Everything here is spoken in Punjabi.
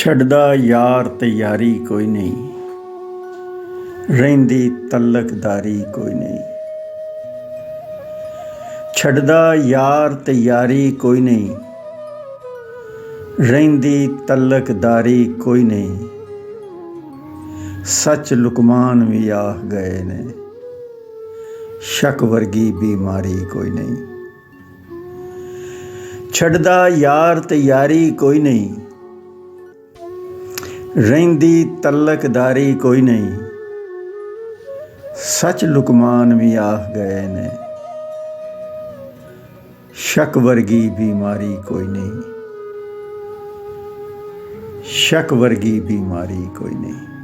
ਛੱਡਦਾ ਯਾਰ ਤੇ ਯਾਰੀ ਕੋਈ ਨਹੀਂ, ਰਹਿੰਦੀ ਤਲਕਦਾਰੀ ਕੋਈ ਨਹੀਂ। ਛੱਡਦਾ ਯਾਰ ਤੇ ਯਾਰੀ ਕੋਈ ਨਹੀਂ, ਰਹਿੰਦੀ ਤਲਕਦਾਰੀ ਕੋਈ ਨਹੀਂ। ਸੱਚ ਲੁਕਮਾਨ ਵੀ ਆਖ ਗਏ ਨੇ, ਸ਼ੱਕ ਵਰਗੀ ਬਿਮਾਰੀ ਕੋਈ ਨਹੀਂ। ਛੱਡਦਾ ਯਾਰ ਤੇ ਯਾਰੀ ਕੋਈ ਨਹੀਂ, ਰਹਿੰਦੀ ਤਲਕਦਾਰੀ ਕੋਈ ਨਹੀਂ। ਸੱਚ ਲੁਕਮਾਨ ਵੀ ਆਖ ਗਏ ਨੇ, ਸ਼ੱਕ ਵਰਗੀ ਬਿਮਾਰੀ ਕੋਈ ਨਹੀਂ। ਸ਼ੱਕ ਵਰਗੀ ਬਿਮਾਰੀ ਕੋਈ ਨਹੀਂ।